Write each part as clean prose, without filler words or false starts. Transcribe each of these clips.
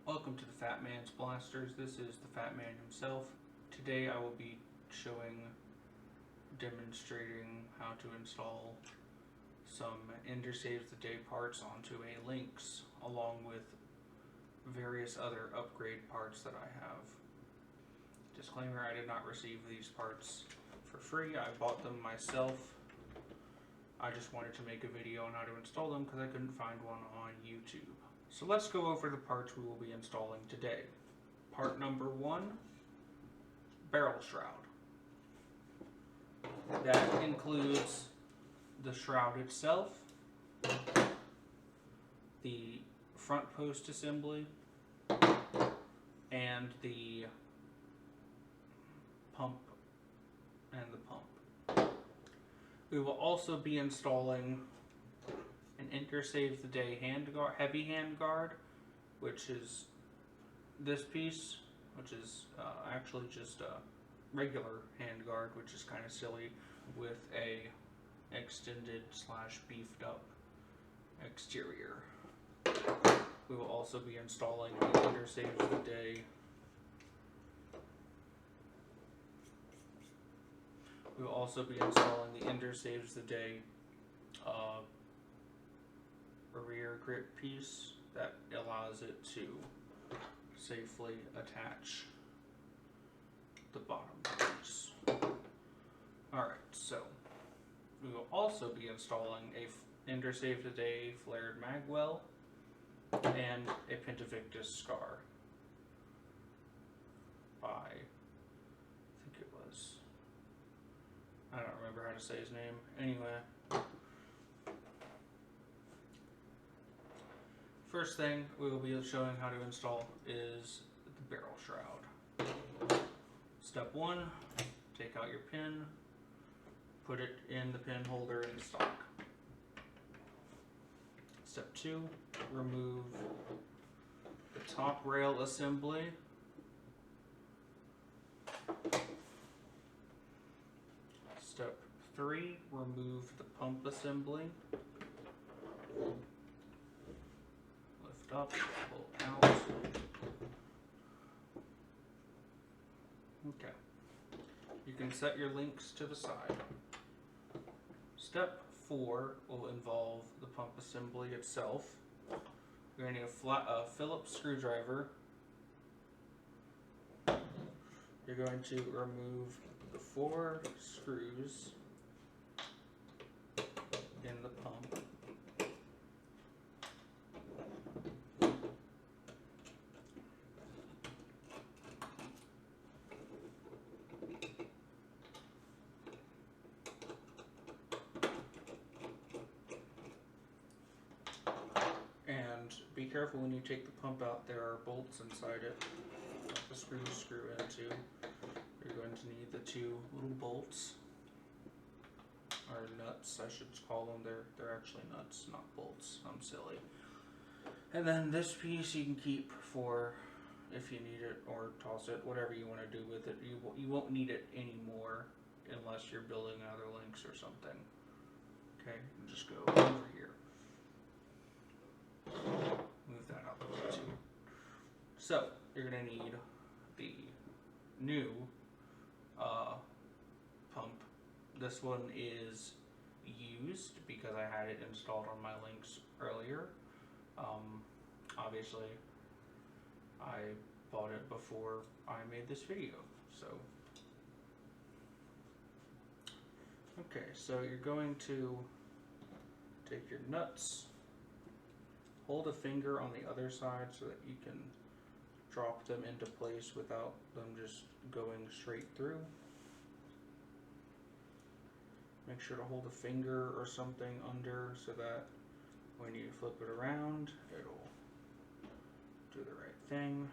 Welcome to the Fat Man's Blasters. This is the Fat Man himself. Today I will be demonstrating how to install some Ender Saves the Day parts onto a Lynx, along with various other upgrade parts that I have. Disclaimer, I did not receive these parts for free. I bought them myself. I just wanted to make a video on how to install them because I couldn't find one on YouTube. So let's go over the parts we will be installing today. Part number 1, barrel shroud. That includes the shroud itself, the front post assembly, and the pump We will also be installing an Ender Saves the Day heavy hand guard, which is this piece, which is actually just a regular hand guard, which is kind of silly, with a extended / beefed up exterior. We will also be installing the Ender Saves the Day We will also be installing the Ender Saves the Day rear grip piece that allows it to safely attach the bottom piece. Alright, so we will also be installing a Ender Saves the Day flared magwell and a Pentavictus scar by, I don't remember how to say his name. Anyway, first thing we will be showing how to install is the barrel shroud. Step 1, take out your pin, put it in the pin holder in stock. Step 2, remove the top rail assembly. Step 3, remove the pump assembly. Lift up, pull out. Okay. You can set your links to the side. Step 4 will involve the pump assembly itself. You're going to need a Phillips screwdriver. You're going to remove the 4 screws in the pump. And be careful when you take the pump out, there are bolts inside it that the screws screw into. You're going to need the 2 little bolts, or nuts I should call them. They're actually nuts, not bolts. I'm silly. And then this piece you can keep for if you need it, or toss it, whatever you want to do with it. You won't need it anymore unless you're building another Lynx or something. Okay, and just go over here. Move that out the way too. So you're going to need the new pump. This one is used because I had it installed on my Lynx earlier. Obviously I bought it before I made this video, so okay, so you're going to take your nuts, hold a finger on the other side so that you can drop them into place without them just going straight through. Make sure to hold a finger or something under so that when you flip it around, it'll do the right thing.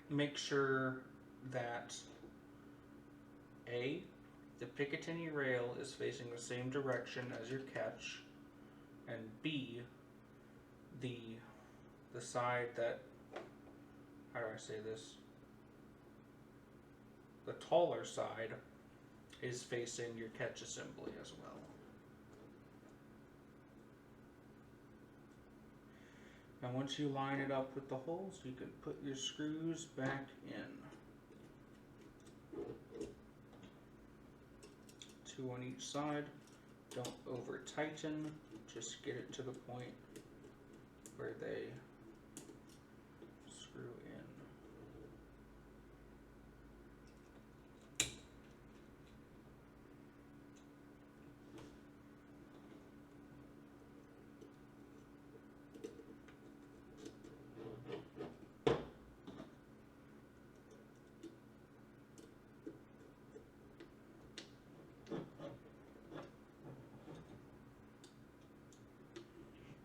Make sure that A, the Picatinny rail is facing the same direction as your catch, and B, the side that, how do I say this? The taller side is facing your catch assembly as well. And once you line it up with the holes, you can put your screws back in. 2 on each side. Don't over tighten, just get it to the point where they screw in.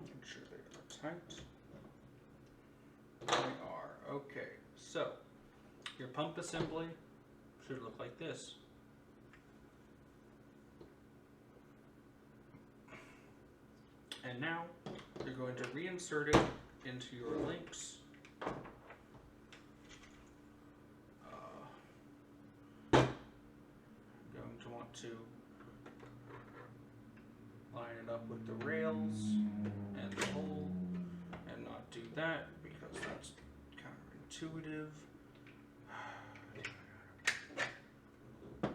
Make sure they are tight. They are. Okay, so your pump assembly should look like this. And now you're going to reinsert it into your Lynx. Going to want to line it up with the rails and the hole, and not do that because that's counterintuitive. So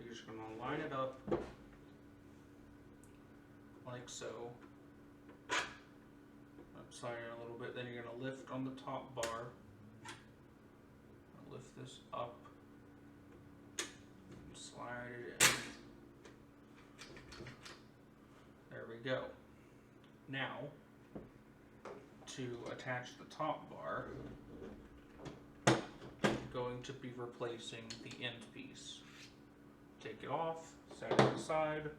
you're just going to line it up like so. Upside in a little bit, then you're going to lift on the top bar. Lift this up and slide it in. There we go. Now, to attach the top bar, I'm going to be replacing the end piece. Take it off, set it aside,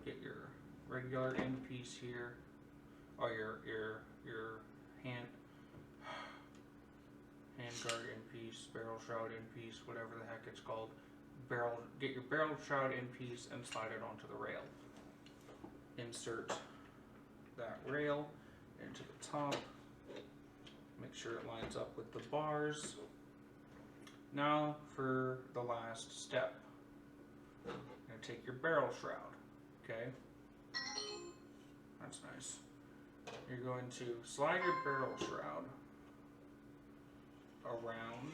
get your regular end piece here, or your hand guard end piece, barrel shroud end piece, whatever the heck it's called. Get your barrel shroud end piece and slide it onto the rail. Insert that rail into the top. Make sure it lines up with the bars. Now for the last step. You're going to take your barrel shroud, okay? That's nice. You're going to slide your barrel shroud around,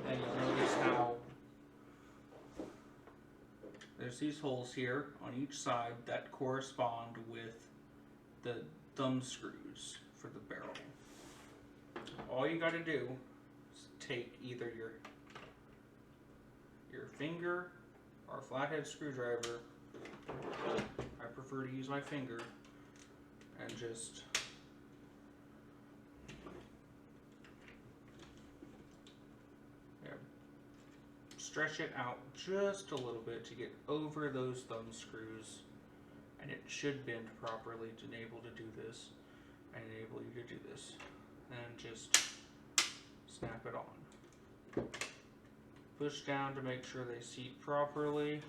and you'll notice how there's these holes here on each side that correspond with the thumb screws for the barrel. All you got to do is take either your finger or a flathead screwdriver. I prefer to use my finger, and just stretch it out just a little bit to get over those thumb screws, and it should bend properly to enable to do this and enable you to do this. And just snap it on. Push down to make sure they seat properly.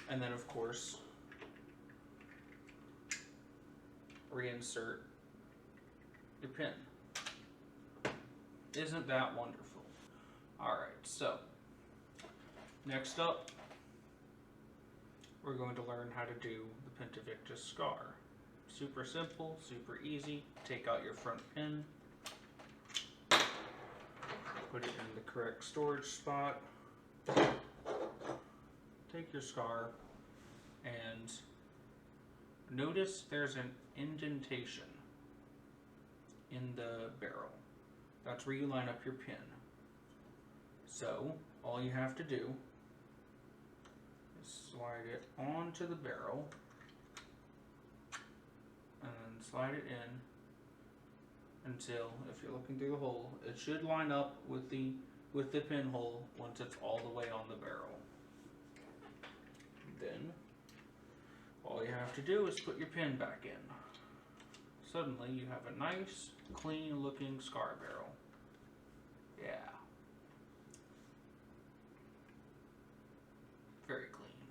And then of course, reinsert your pin. Isn't that wonderful? Alright, so next up, we're going to learn how to do the Pentavictus scar. Super simple, super easy. Take out your front pin, put it in the correct storage spot, take your scar, and notice there's an indentation in the barrel. That's where you line up your pin. So, all you have to do is slide it onto the barrel, and then slide it in until, if you're looking through the hole, it should line up with the pinhole once it's all the way on the barrel. Then, all you have to do is put your pin back in. Suddenly, you have a nice, clean looking scar barrel. Yeah. Very clean.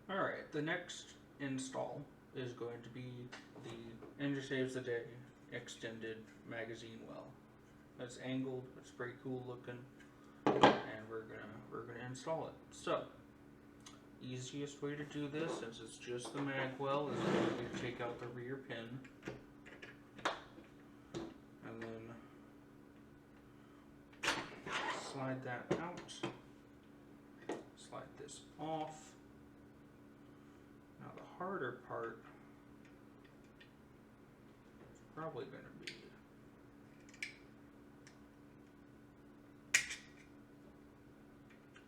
Alright, the next install is going to be the Ninja Saves the Day extended magazine well. It's angled, it's pretty cool looking, and we're gonna install it. So, easiest way to do this, since it's just the mag well, is to take out the rear pin. And then slide that out. Slide this off. Now the harder part is probably going to be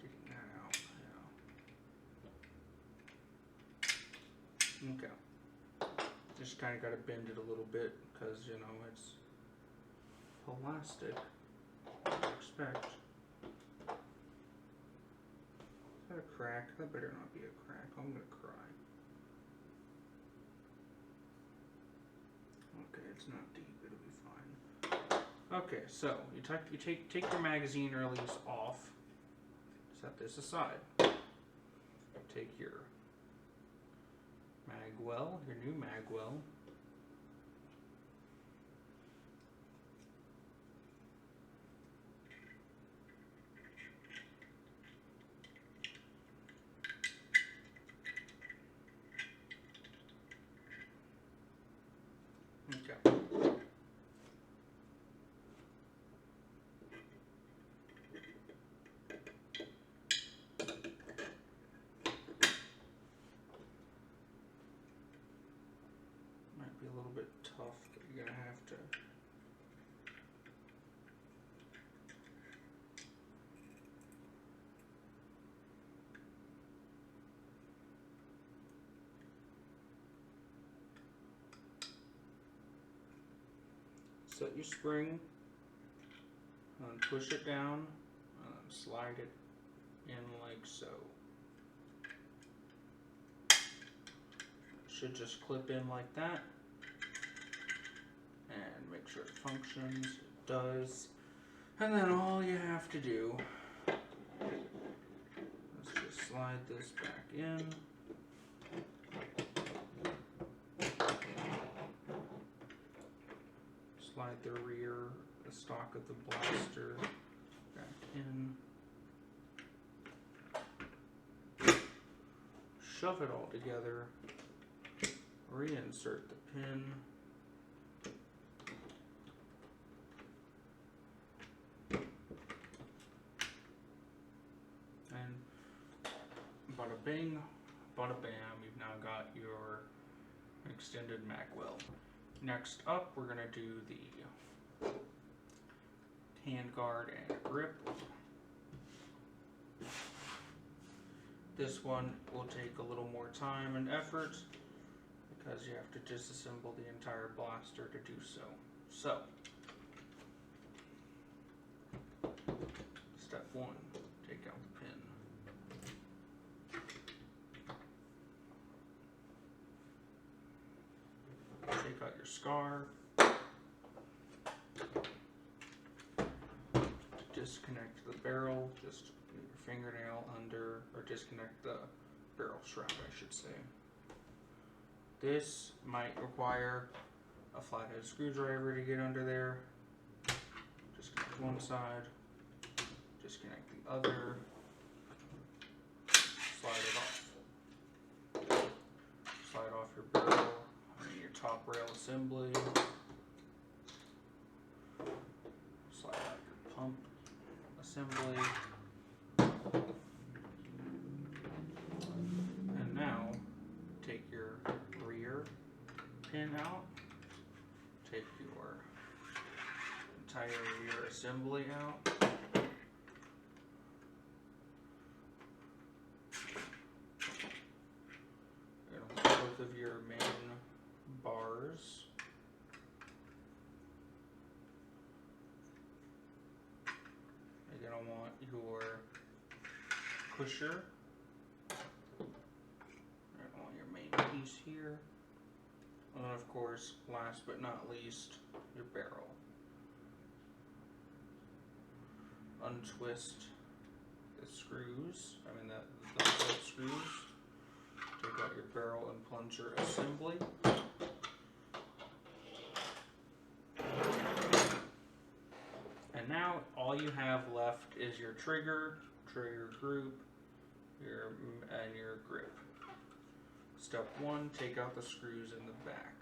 getting that out. Yeah. Okay. Just kind of got to bend it a little bit because, you know, it's plastic. I expect. Is that a crack? That better not be a crack. I'm going to cry. Okay, it's not deep. It'll be fine. Okay, so you take your magazine release off. Set this aside. Take your mag well, your new mag well. Okay. Might be a little bit tough, but you're gonna have to. Set your spring and push it down and slide it in like so. Should just clip in like that and make sure it functions. It does. And then all you have to do is just slide this back in. Slide the stock of the blaster back in. Shove it all together. Reinsert the pin. And bada bing, bada bam, you've now got your extended mag well. Next up, we're going to do the handguard and grip. This one will take a little more time and effort because you have to disassemble the entire blaster to do so. So, step 1, take out the pin. Take out your scar. To disconnect the barrel, just put your fingernail under, or disconnect the barrel shroud, I should say. This might require a flathead screwdriver to get under there. Disconnect one side, disconnect the other, slide it off. Slide off your barrel and your top rail assembly. Slide out your pump assembly. And now take your rear pin out. Take your entire rear assembly out. Both of your main bars. You're going to want your pusher. You're going to want your main piece here. And then of course, last but not least, your barrel. Untwist the screws, the bolt screws. Take out your barrel and plunger assembly. And now all you have left is your trigger group, and your grip. Step 1, take out the screws in the back.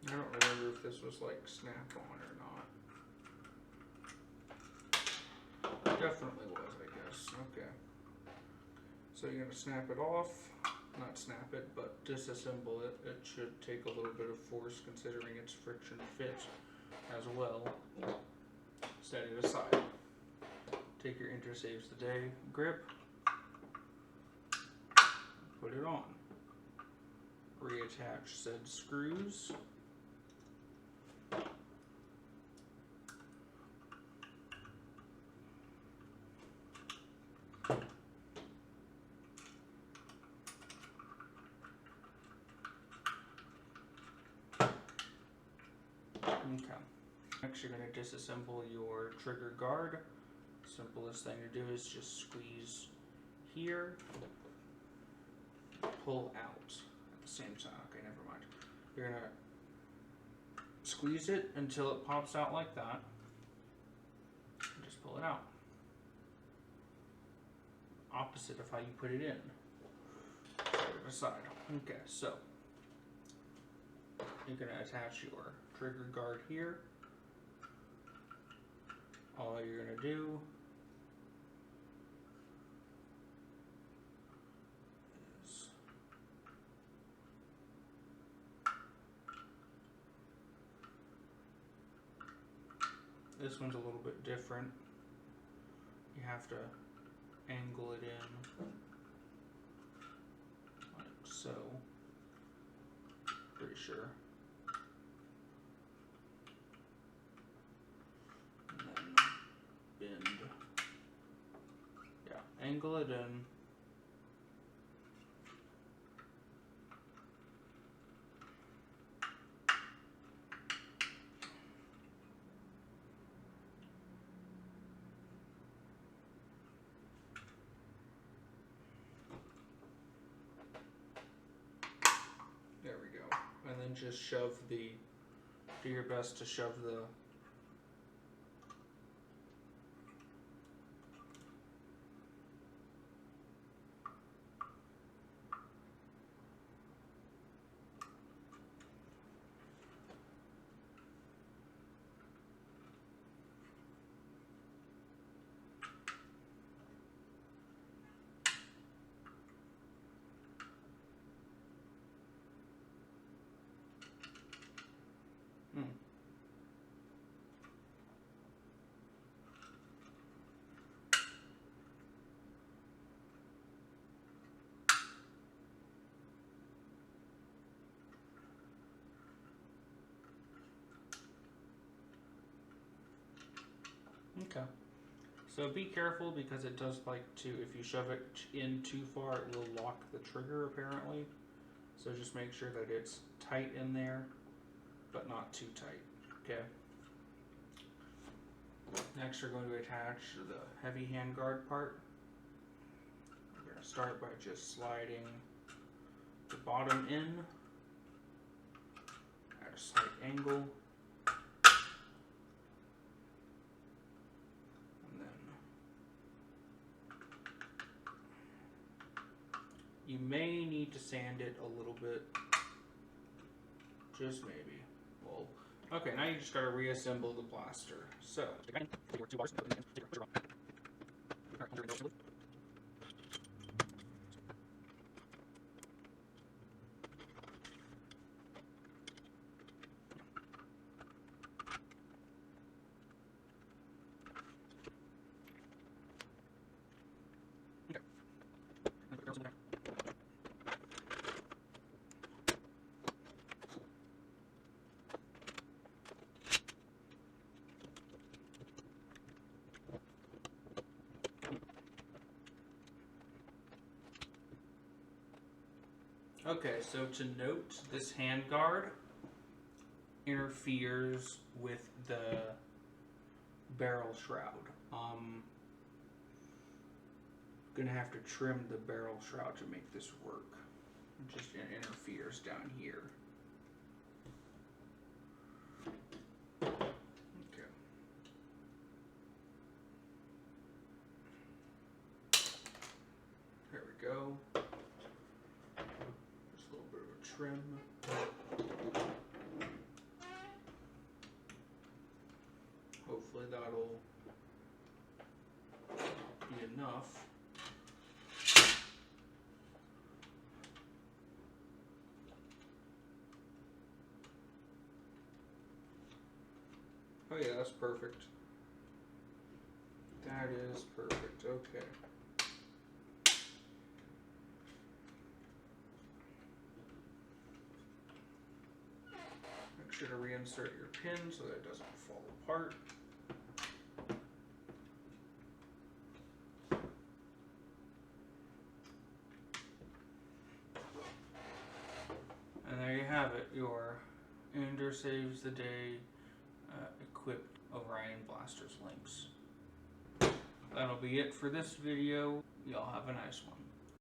I don't remember if this was like snap-on or not. Definitely was, I guess. Okay. So you're going to snap it off. Not snap it, but disassemble it. It should take a little bit of force considering its friction fit as well. Set it aside. Take your Intersaves Today grip. Put it on. Reattach said screws. Okay. Next, you're going to disassemble your trigger guard. Simplest thing to do is just squeeze here, pull out at the same time. Okay, never mind. You're going to squeeze it until it pops out like that, and just pull it out. Opposite of how you put it in. Set it aside. Okay, so you're going to attach your trigger guard here. All you're going to do is this one's a little bit different. You have to angle it in like so. Pretty sure. Bend. Yeah, angle it in. There we go. And then just shove the, do your best to shove the Okay. So be careful because it does like to, if you shove it in too far, it will lock the trigger apparently. So just make sure that it's tight in there, but not too tight. Okay. Next, we're going to attach the heavy handguard part. We're going to start by just sliding the bottom in at a slight angle. You may need to sand it a little bit, just maybe. Well, okay, now you just gotta reassemble the blaster. So, Okay, so to note, this handguard interferes with the barrel shroud. Gonna have to trim the barrel shroud to make this work. It just interferes down here. Okay. There we go. Just a little bit of a trim. Hopefully that'll be enough. Oh yeah, that's perfect. That is perfect, okay. Make sure to reinsert your pin so that it doesn't fall apart. And there you have it, your Ender Saves the Day equipped Orion Blaster's Lynx. That'll be it for this video. Y'all have a nice one.